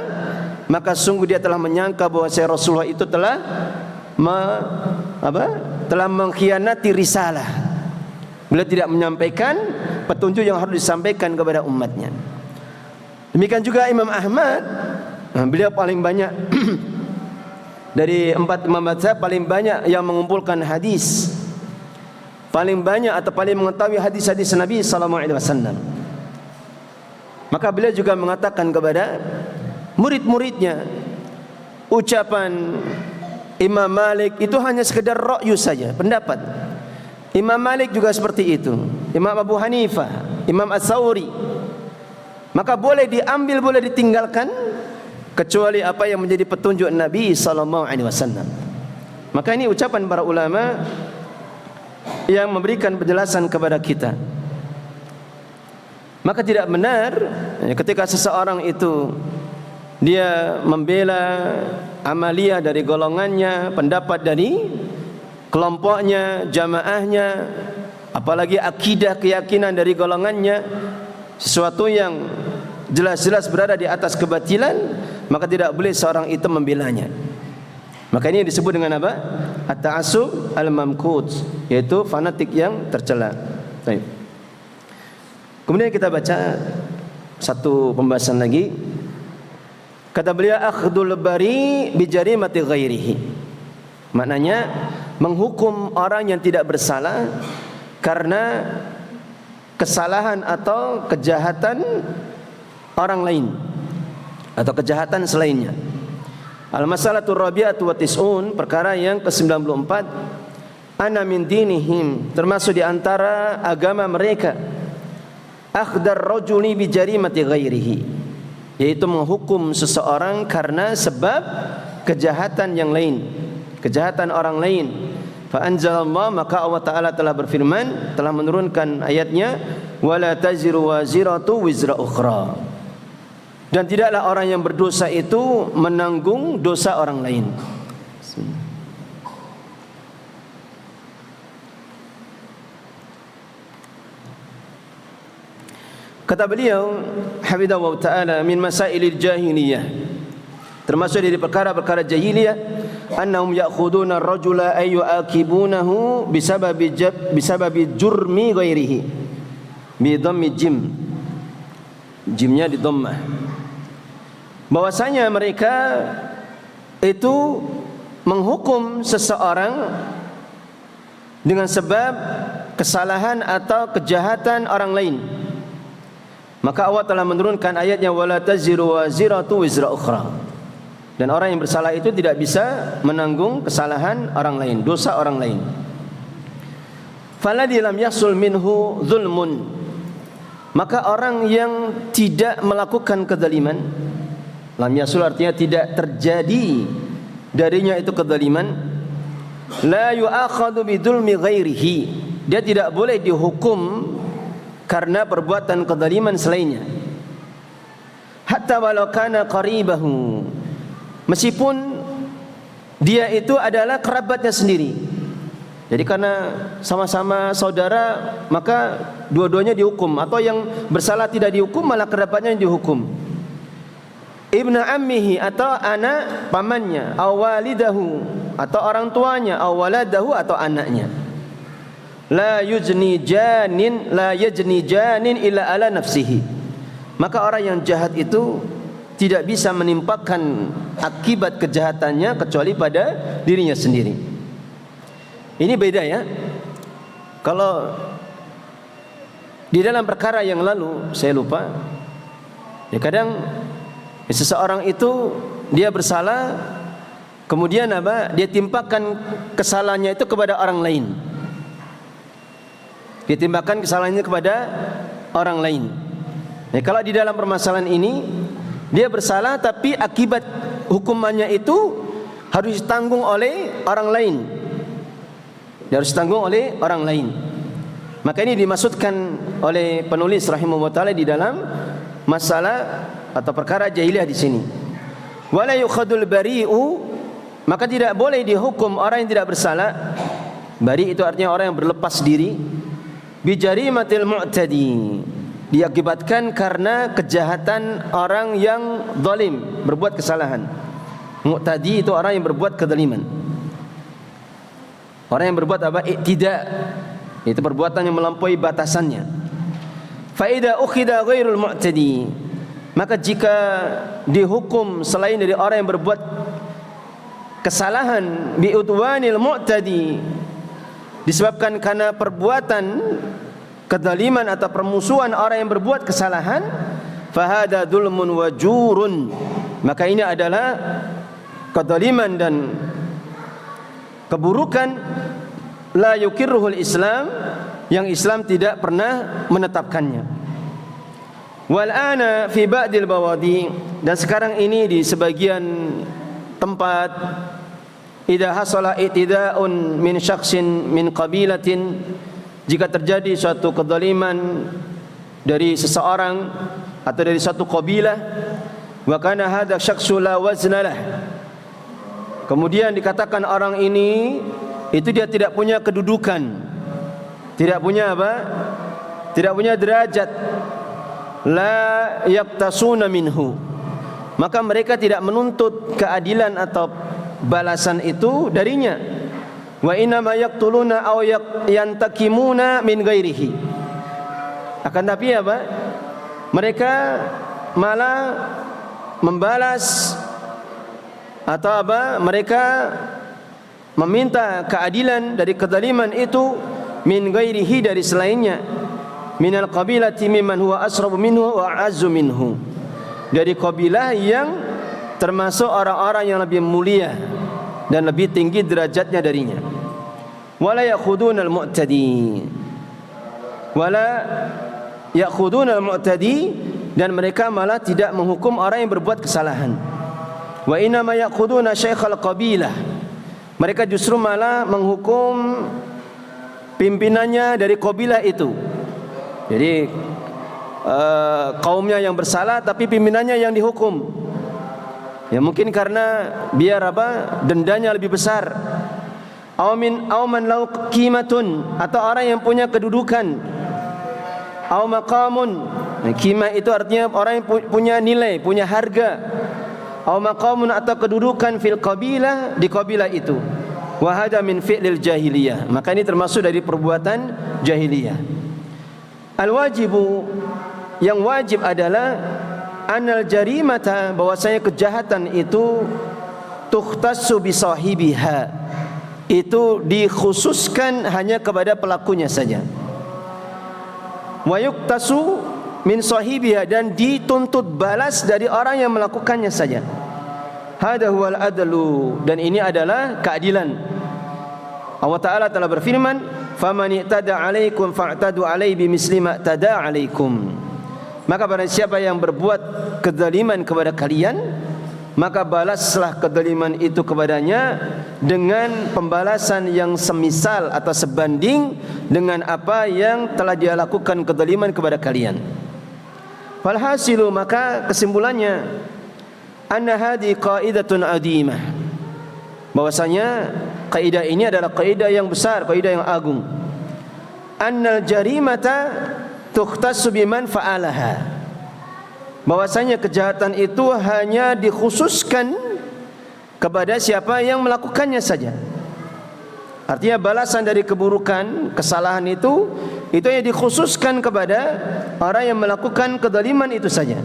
maka sungguh dia telah menyangka bahwa Rasulullah itu telah telah mengkhianati risalah. Beliau tidak menyampaikan petunjuk yang harus disampaikan kepada umatnya. Demikian juga Imam Ahmad, beliau paling banyak dari 4 imam mazhab paling banyak yang mengumpulkan hadis, paling banyak atau paling mengetahui hadis-hadis Nabi sallallahu alaihi wasallam. Maka beliau juga mengatakan kepada murid-muridnya, ucapan Imam Malik itu hanya sekedar ra'yu saja, pendapat. Imam Malik juga seperti itu, Imam Abu Hanifah, Imam Ats-Tsauri. Maka boleh diambil, boleh ditinggalkan, kecuali apa yang menjadi petunjuk Nabi sallallahu alaihi wasallam. Maka ini ucapan para ulama yang memberikan penjelasan kepada kita. Maka tidak benar ketika seseorang itu dia membela amaliyah dari golongannya, pendapat dari kelompoknya, jamaahnya, apalagi akidah keyakinan dari golongannya, sesuatu yang jelas-jelas berada di atas kebatilan, maka tidak boleh seorang itu membelanya. Maka ini disebut dengan apa? At-ta'assub al-mamqut, yaitu fanatik yang tercela. Baik. Kemudian kita baca satu pembahasan lagi. Kata beliau, akhdul bari bi jarimati ghairihi. Maknanya menghukum orang yang tidak bersalah karena kesalahan atau kejahatan orang lain atau kejahatan selainnya. Al-masalatul rabi'atu wa tis'un, perkara yang ke-94, ana min dinihim, termasuk di antara agama mereka, akhdar rajuli bi jarimati ghairihi, yaitu menghukum seseorang karena sebab kejahatan yang lain, kejahatan orang lain. Fa anzalallah, maka Allah Ta'ala telah berfirman, telah menurunkan ayatnya, wala taziru waziratu wizra ukhra, dan tidaklah orang yang berdosa itu menanggung dosa orang lain. Kata beliau hafidhahu ta'ala, min masailil jahiliyah, termasuk dari perkara-perkara jahiliyah, annahum ya'khuduna ar-rajula ay yu'aqibunahu bisababi jurmi ghairihi bi dhammi jim, jimnya di dhammah, bahwasanya mereka itu menghukum seseorang dengan sebab kesalahan atau kejahatan orang lain. Maka Allah telah menurunkan ayatnya, wala taziru waziratu wizra ukhra, dan orang yang bersalah itu tidak bisa menanggung kesalahan orang lain, dosa orang lain. Faladhi lam yahsul minhu zulmun, maka orang yang tidak melakukan kezaliman, lam yahsul artinya tidak terjadi darinya itu kezaliman, la yu'akhadhu bidzulmi ghairihi, dia tidak boleh dihukum karena perbuatan kezaliman selainnya. Hatta walau kana qaribahu, meskipun dia itu adalah kerabatnya sendiri. Jadi karena sama-sama saudara, maka dua-duanya dihukum, atau yang bersalah tidak dihukum, malah kerabatnya yang dihukum. Ibnu ammihi, atau anak pamannya, aw walidahu, atau orang tuanya, aw waladahu, atau anaknya. La yujni janin, la yajni janin illa ala nafsihi, maka orang yang jahat itu tidak bisa menimpakan akibat kejahatannya kecuali pada dirinya sendiri. Ini beda ya. Kalau di dalam perkara yang lalu saya lupa, ya kadang seseorang itu dia bersalah, kemudian apa? Dia timpakan kesalahannya itu kepada orang lain. Ditimpakan kesalahannya kepada orang lain. Nah, kalau di dalam permasalahan ini dia bersalah, tapi akibat hukumannya itu harus ditanggung oleh orang lain. Dia harus ditanggung oleh orang lain. Maka ini dimaksudkan oleh penulis rahimahullah taala di dalam masalah atau perkara jahiliyah di sini. Wala yukhadul bari'u, maka tidak boleh dihukum orang yang tidak bersalah. Bari itu artinya orang yang berlepas diri, bijarimatil mu'tadi, diakibatkan karena kejahatan orang yang zalim, berbuat kesalahan. Mu'tadi itu orang yang berbuat kezaliman. Orang yang berbuat apa? I'tida, itu perbuatan yang melampaui batasannya. Fa idza ukhida ghairul mu'tadi, maka jika dihukum selain dari orang yang berbuat kesalahan bi udwanil mu'tadi, disebabkan karena perbuatan kezaliman atau permusuhan orang yang berbuat kesalahan, fahada dzulmun wa jurun, maka ini adalah kezaliman dan keburukan la yukirruhul Islam, yang Islam tidak pernah menetapkannya. Wal ana fi ba'dil bawadi, dan sekarang ini di sebagian tempat, idza hasala i'tida'un min syakhsin min qabilatin, jika terjadi suatu kezaliman dari seseorang atau dari satu kabilah, wa kana hadza syakhsu la wazna lah, kemudian dikatakan orang ini itu dia tidak punya kedudukan, tidak punya apa? Tidak punya derajat, la yaqtasuna minhu, maka mereka tidak menuntut keadilan atau balasan itu darinya. Wa inna ma yaqtuluna aw yantakimuna min ghairihi, akan tapi apa? Mereka malah membalas atau apa? Mereka meminta keadilan dari kezaliman itu min ghairihi, dari selainnya, minal qabilati mimman huwa asrabu minhu wa a'azzu minhu, dari kabilah yang termasuk orang-orang yang lebih mulia dan lebih tinggi derajatnya darinya. Wala ya'khudunal mu'tadi, wala ya'khudunal mu'tadi, dan mereka malah tidak menghukum orang yang berbuat kesalahan. Wa inna ma ya'khuduna syaikhal qabilah, mereka justru malah menghukum pimpinannya dari kabilah itu. Jadi kaumnya yang bersalah tapi pimpinannya yang dihukum. Ya mungkin karena biar apa? Dendanya lebih besar. Aw man lau qimatun, atau orang yang punya kedudukan. Aw maqamun. Nah, qimah itu artinya orang yang punya nilai, punya harga. Aw maqamun, atau kedudukan fil qabilah, di kabilah itu. Wa hada min fi'lil jahiliyah, maka ini termasuk dari perbuatan jahiliyah. Al-wajibu, yang wajib adalah anal jarimata, bahwasanya kejahatan itu tukhtassu bi sahibiha, itu dikhususkan hanya kepada pelakunya saja. Wa yuktasu min sahibiha, dan dituntut balas dari orang yang melakukannya saja. Hada huwal adlu, dan ini adalah keadilan. Allah Ta'ala telah berfirman, faman i'tada 'alaikum fa'tadu 'alaihi bimisli ma i'tada 'alaikum, maka barang siapa yang berbuat kezaliman kepada kalian, maka balaslah kezaliman itu kepadanya dengan pembalasan yang semisal atau sebanding dengan apa yang telah dia lakukan kezaliman kepada kalian. Falhasilu, maka kesimpulannya, anna hadhi qaidatun adimah, bahwasanya kaidah ini adalah kaidah yang besar, kaidah yang agung. Annal jarimata tukhtassu biman fa'alaha, bahwasanya kejahatan itu hanya dikhususkan kepada siapa yang melakukannya saja. Artinya balasan dari keburukan, kesalahan itu hanya dikhususkan kepada orang yang melakukan kezaliman itu saja.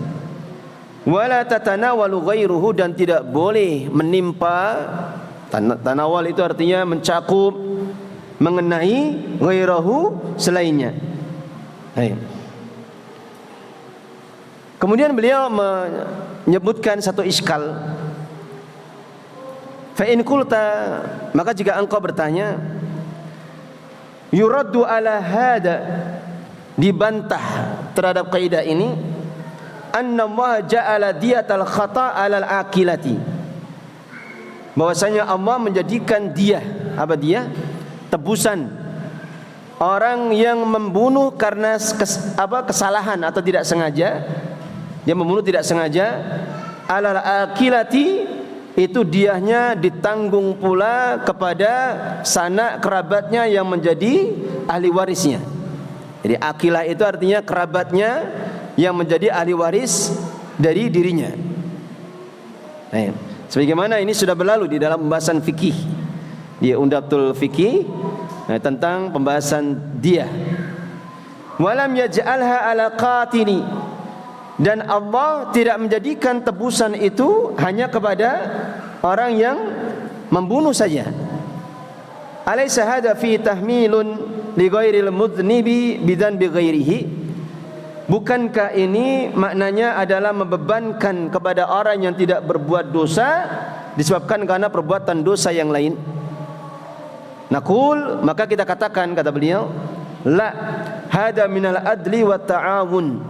Wala tatanawalu ghairuhu, dan tidak boleh menimpa. Tanawal itu artinya mencakup, mengenai ghairahu, selainnya. Kemudian beliau menyebutkan satu iskal. Fa in qulta, maka jika engkau bertanya, yuraddu ala hada, dibantah terhadap kaidah ini, anna Allah ja'ala diyatal khata' 'alal aqilati, bahwasanya Allah menjadikan dia, apa dia? Tebusan orang yang membunuh karena kesalahan atau tidak sengaja. Dia membunuh tidak sengaja, 'alal aqilati, itu diahnya ditanggung pula kepada sanak kerabatnya yang menjadi ahli warisnya. Jadi akilah itu artinya kerabatnya yang menjadi ahli waris dari dirinya. Nah, sebagaimana ini sudah berlalu di dalam pembahasan fikih di Umdatul Fikih tentang pembahasan dia. Walam yaj'alha ala qatili, dan Allah tidak menjadikan tebusan itu hanya kepada orang yang membunuh saja. Alaysa hadza fi tahmilun li ghairil mudhnibi bidzanbi ghairihi? Bukankah ini maknanya adalah membebankan kepada orang yang tidak berbuat dosa disebabkan karena perbuatan dosa yang lain? Naqul, maka kita katakan, kata beliau, la hada minal adli wa ta'awun.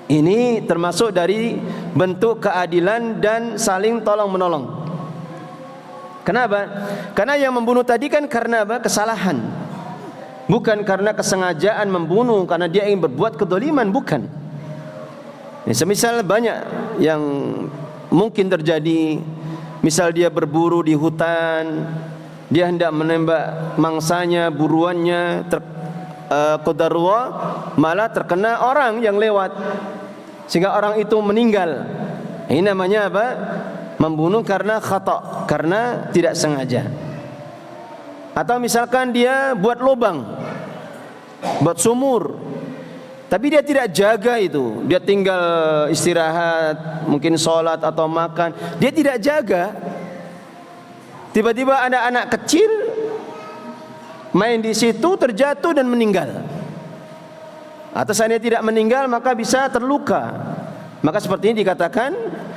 Ini termasuk dari bentuk keadilan dan saling tolong menolong. Kenapa? Karena yang membunuh tadi kan karena apa? Kesalahan, bukan karena kesengajaan membunuh karena dia ingin berbuat kedoliman, bukan. Semisal banyak yang mungkin terjadi. Misal dia berburu di hutan, dia hendak menembak mangsanya, buruannya, qadarullah, malah terkena orang yang lewat sehingga orang itu meninggal. Ini namanya apa? Membunuh karena khata', karena tidak sengaja. Atau misalkan dia buat lubang, buat sumur, tapi dia tidak jaga itu. Dia tinggal istirahat, mungkin sholat atau makan, dia tidak jaga. Tiba-tiba ada anak kecil main di situ, terjatuh dan meninggal. Atau seandainya tidak meninggal maka bisa terluka. Maka seperti ini dikatakan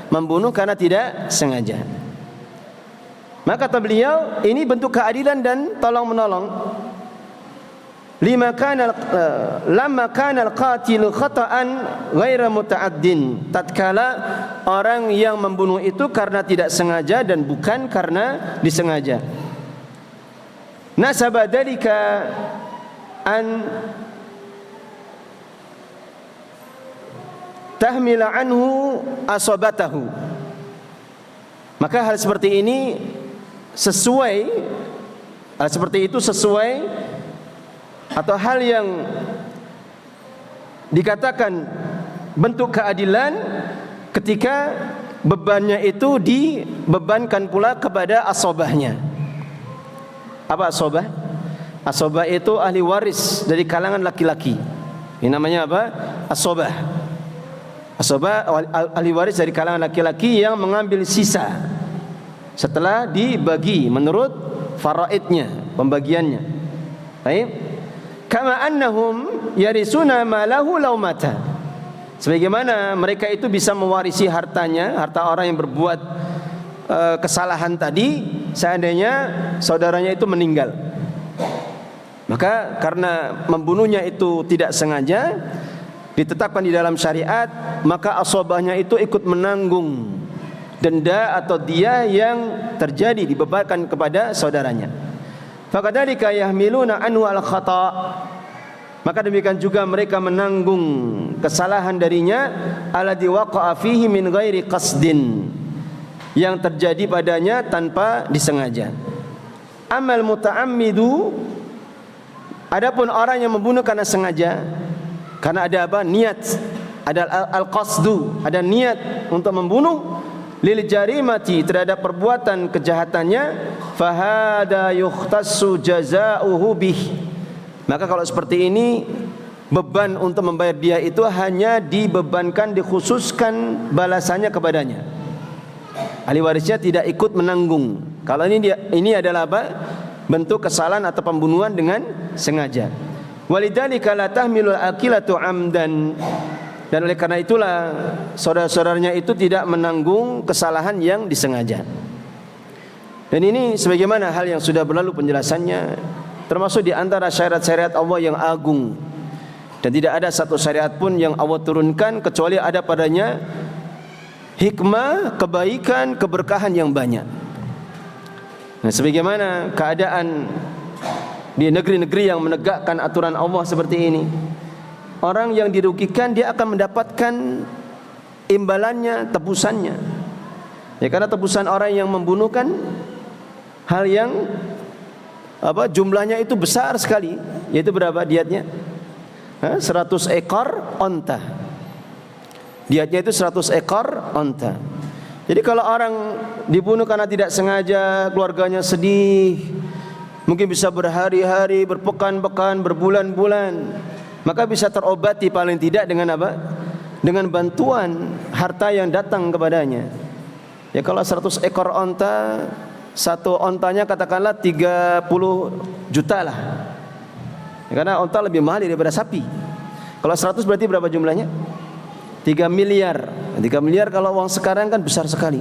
membunuh karena tidak sengaja. Maka kata beliau, ini bentuk keadilan dan tolong menolong. Lamma kana al-qatil khata'an ghaira muta'addin. Tatkala orang yang membunuh itu karena tidak sengaja dan bukan karena disengaja. Nasaba dzalika an tahmila anhu asabatahu. Maka hal seperti ini sesuai, hal seperti itu sesuai atau hal yang dikatakan bentuk keadilan ketika bebannya itu dibebankan pula kepada asobahnya. Apa asobah? Asobah itu ahli waris dari kalangan laki-laki. Ini namanya apa? Asobah. Asobah ahli waris dari kalangan laki-laki yang mengambil sisa setelah dibagi menurut faraidnya, pembagiannya. Baik. Kama annahum yarisuna malahu law mata. Sebagaimana mereka itu bisa mewarisi hartanya, harta orang yang berbuat kesalahan tadi seandainya saudaranya itu meninggal. Maka karena membunuhnya itu tidak sengaja ditetapkan di dalam syariat, maka asobahnya itu ikut menanggung denda atau dia yang terjadi dibebankan kepada saudaranya. Fakadzalika yahmiluna anhu al-khata'. Maka demikian juga mereka menanggung kesalahan darinya alladzi waqa'a fihi min ghairi qasdin, yang terjadi padanya tanpa disengaja. Amal muta'ammidu, adapun orang yang membunuh karena sengaja, karena ada apa? Niat, ada al-qasdu, ada niat untuk membunuh lil jarimati, terhadap perbuatan kejahatannya, fahada yukhtassu jazaa'uhu bih. Maka kalau seperti ini beban untuk membayar dia itu hanya dibebankan, dikhususkan balasannya kepadanya. Ahli warisnya tidak ikut menanggung. Kalau ini adalah apa? Bentuk kesalahan atau pembunuhan dengan sengaja. Walidzalika la tahmilul aqilatu amdan. Dan oleh karena itulah saudara-saudaranya itu tidak menanggung kesalahan yang disengaja. Dan ini sebagaimana hal yang sudah berlalu penjelasannya, termasuk di antara syariat-syariat Allah yang agung. Dan tidak ada satu syariat pun yang Allah turunkan kecuali ada padanya hikmah, kebaikan, keberkahan yang banyak. Nah, sebagaimana keadaan di negeri-negeri yang menegakkan aturan Allah seperti ini, orang yang dirugikan dia akan mendapatkan imbalannya, tebusannya. Ya, karena tebusan orang yang membunuh kan hal yang jumlahnya itu besar sekali. Yaitu berapa diatnya? 100 ekor onta. Diatnya itu 100 ekor onta. Jadi kalau orang dibunuh karena tidak sengaja, keluarganya sedih, mungkin bisa berhari-hari, berpekan-pekan, berbulan-bulan, maka bisa terobati paling tidak dengan apa? Dengan bantuan harta yang datang kepadanya. Ya kalau 100 ekor onta, satu ontanya katakanlah 30 juta lah. Ya, karena onta lebih mahal daripada sapi. Kalau 100 berarti berapa jumlahnya? 3 miliar. 3 miliar kalau uang sekarang kan besar sekali.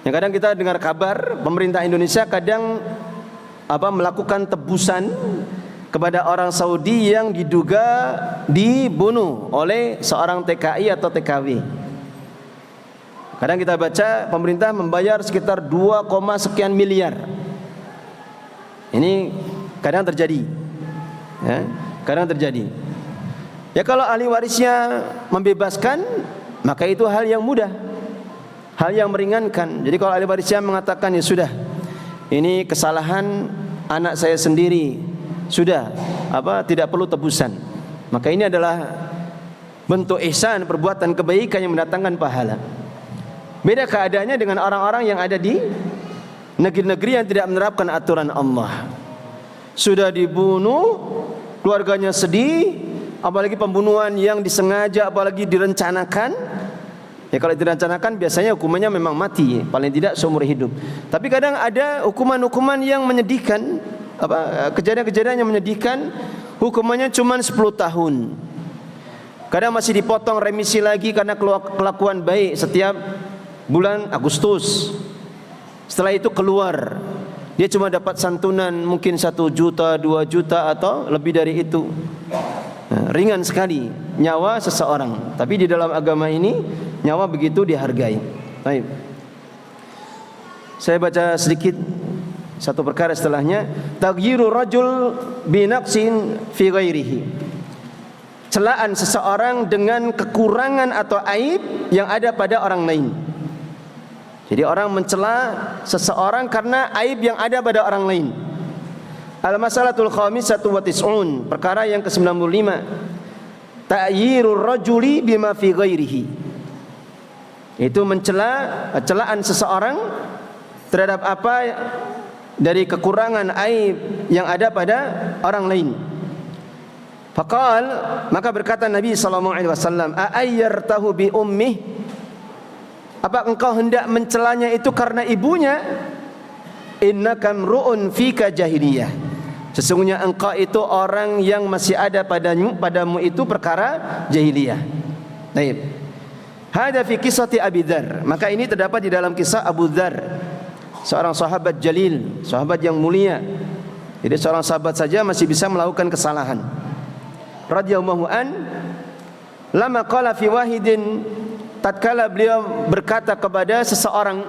Ya, kadang kita dengar kabar pemerintah Indonesia kadang melakukan tebusan kepada orang Saudi yang diduga dibunuh oleh seorang TKI atau TKW. Kadang kita baca pemerintah membayar sekitar 2, sekian miliar. Ini kadang terjadi. Ya, kadang terjadi. Ya kalau ahli warisnya membebaskan, maka itu hal yang mudah, hal yang meringankan. Jadi kalau ahli warisnya mengatakan ya sudah, ini kesalahan anak saya sendiri, sudah tidak perlu tebusan, maka ini adalah bentuk ihsan, perbuatan kebaikan yang mendatangkan pahala. Beda keadaannya dengan orang-orang yang ada di negeri-negeri yang tidak menerapkan aturan Allah. Sudah dibunuh, keluarganya sedih, apalagi pembunuhan yang disengaja, apalagi direncanakan. Ya kalau direncanakan biasanya hukumannya memang mati, paling tidak seumur hidup. Tapi kadang ada hukuman-hukuman yang menyedihkan, kejadian-kejadian yang menyedihkan, hukumannya cuma 10 tahun. Kadang masih dipotong remisi lagi karena kelakuan baik setiap bulan Agustus. Setelah itu keluar, dia cuma dapat santunan mungkin 1 juta, 2 juta atau lebih dari itu. Ringan sekali nyawa seseorang, tapi di dalam agama ini nyawa begitu dihargai. Baik. Saya baca sedikit satu perkara setelahnya. Taghyiru rajul binaqsin fi ghairihi. Celaan seseorang dengan kekurangan atau aib yang ada pada orang lain. Jadi orang mencela seseorang karena aib yang ada pada orang lain. Al-masalatul khamisatu wa tis'un, perkara yang ke-95. Ta'yirur rajuli bima fi ghairihi. Itu celaan seseorang terhadap apa dari kekurangan aib yang ada pada orang lain. Faqal, maka berkata Nabi sallallahu alaihi wasallam, "A'ayyartahu bi ummih?" Apa engkau hendak mencelanya itu karena ibunya? Innaka mru'un fika jahiliyah. Sesungguhnya engkau itu orang yang masih ada padamu itu perkara jahiliyah. Baik. Hada fi qissati Abi Dzar. Maka ini terdapat di dalam kisah Abu Dzar, seorang sahabat jalil, sahabat yang mulia. Jadi seorang sahabat saja masih bisa melakukan kesalahan. Radhiyallahu an, lama qala fi wahidin, tatkala beliau berkata kepada seseorang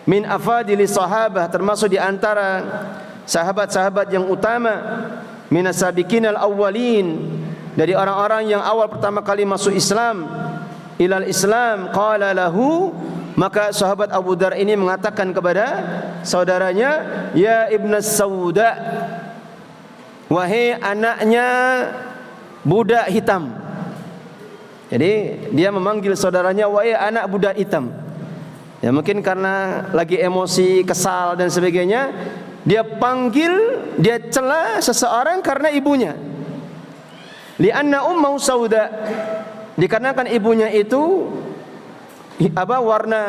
min afadili sahabah, termasuk di antara sahabat-sahabat yang utama, minas sabiqinal awwalin, dari orang-orang yang awal pertama kali masuk Islam, ilal Islam, qala lahu, maka sahabat Abu Dzar ini mengatakan kepada saudaranya, ya ibnas sauda, wahai anaknya budak hitam. Jadi dia memanggil saudaranya wahai anak budak hitam. Ya mungkin karena lagi emosi, kesal dan sebagainya, dia panggil, dia cela seseorang karena ibunya. Li'anna ummu sauda, dikarenakan ibunya itu warna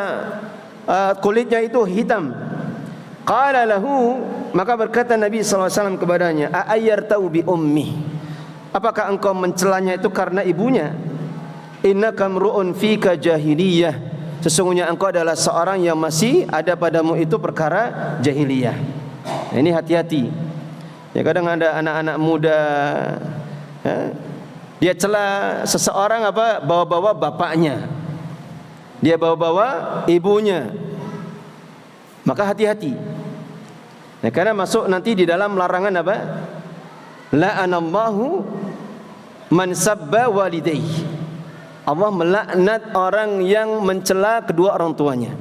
kulitnya itu hitam. Qala lahu, maka berkata Nabi SAW kepadanya, a'ayyartau bi ummi, apakah engkau mencelanya itu karena ibunya? Innaka mru'un fika jahiliyah, sesungguhnya engkau adalah seorang yang masih ada padamu itu perkara jahiliyah. Nah, ini hati-hati. Ya kadang ada anak-anak muda, ya, dia cela seseorang bawa-bawa bapaknya, dia bawa-bawa ibunya. Maka hati-hati. Nah, karena masuk nanti di dalam larangan apa? La'anallahu man sabba walidayhi. Allah melaknat orang yang mencela kedua orang tuanya.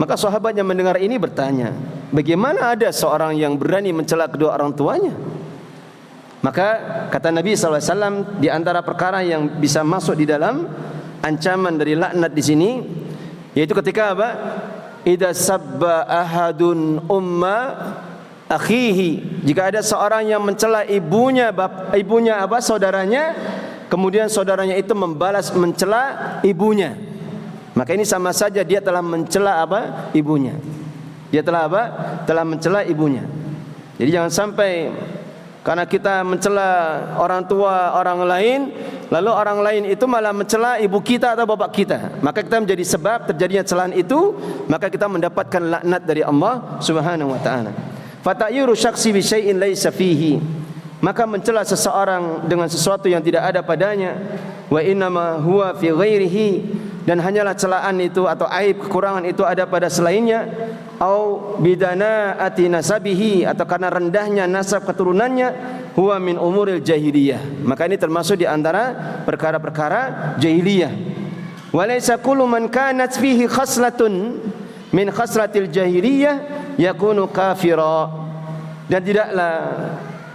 Maka sahabat yang mendengar ini bertanya, bagaimana ada seorang yang berani mencela kedua orang tuanya? Maka kata Nabi SAW, di antara perkara yang bisa masuk di dalam ancaman dari laknat di sini, yaitu ketika apa? Idza sabba ahadun umma akhihi, jika ada seorang yang mencela ibunya saudaranya, kemudian saudaranya itu membalas mencela ibunya, maka ini sama saja dia telah mencela ibunya. Dia telah mencela ibunya. Jadi jangan sampai karena kita mencela orang tua orang lain, lalu orang lain itu malah mencela ibu kita atau bapak kita, maka kita menjadi sebab terjadinya celaan itu, maka kita mendapatkan laknat dari Allah Subhanahu wa taala. Fatayuru syakhsi bi syai'in laisa fihi, maka mencela seseorang dengan sesuatu yang tidak ada padanya, wa innama huwa fi ghairihi, dan hanyalah celaan itu atau aib kekurangan itu ada pada selainnya, au bidana ati nasabihi, atau karena rendahnya nasab keturunannya, huwa min umuril jahiliyah, maka ini termasuk di antara perkara-perkara jahiliyah. Walaysa kullu man kanat fihi khaslatun min khaslatil jahiliyah yakunu kafira, dan tidaklah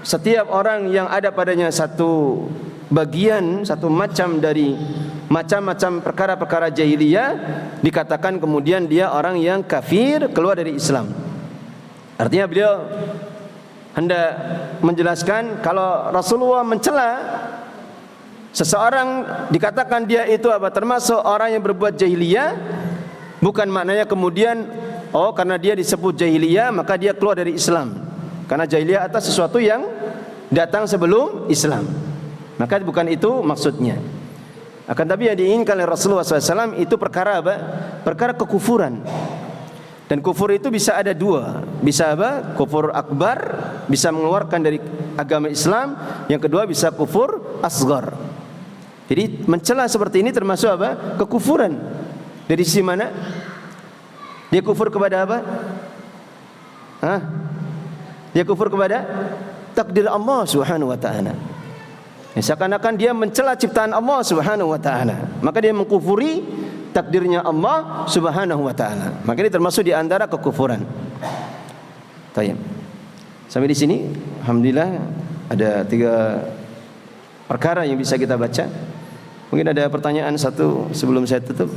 setiap orang yang ada padanya satu bagian, satu macam dari macam-macam perkara-perkara jahiliyah dikatakan kemudian dia orang yang kafir, keluar dari Islam. Artinya beliau hendak menjelaskan kalau Rasulullah mencela seseorang dikatakan dia itu termasuk orang yang berbuat jahiliyah, bukan maknanya kemudian karena dia disebut jahiliyah maka dia keluar dari Islam. Karena jahiliyah atas sesuatu yang datang sebelum Islam, maka bukan itu maksudnya. Akan tapi yang diinginkan oleh Rasulullah SAW itu perkara apa? Perkara kekufuran. Dan kufur itu bisa ada dua, bisa kufur akbar, bisa mengeluarkan dari agama Islam. Yang kedua bisa kufur asghar. Jadi mencela seperti ini termasuk kekufuran. Dari sisi mana? Dia kufur kepada apa? Dia kufur kepada takdir Allah Subhanahu wa taala. Seakan-akan dia mencela ciptaan Allah Subhanahu wa taala, maka dia mengkufuri takdirnya Allah Subhanahu wa taala. Maka ini termasuk di antara kekufuran. Baik. Sampai di sini alhamdulillah ada 3 perkara yang bisa kita baca. Mungkin ada pertanyaan satu sebelum saya tutup.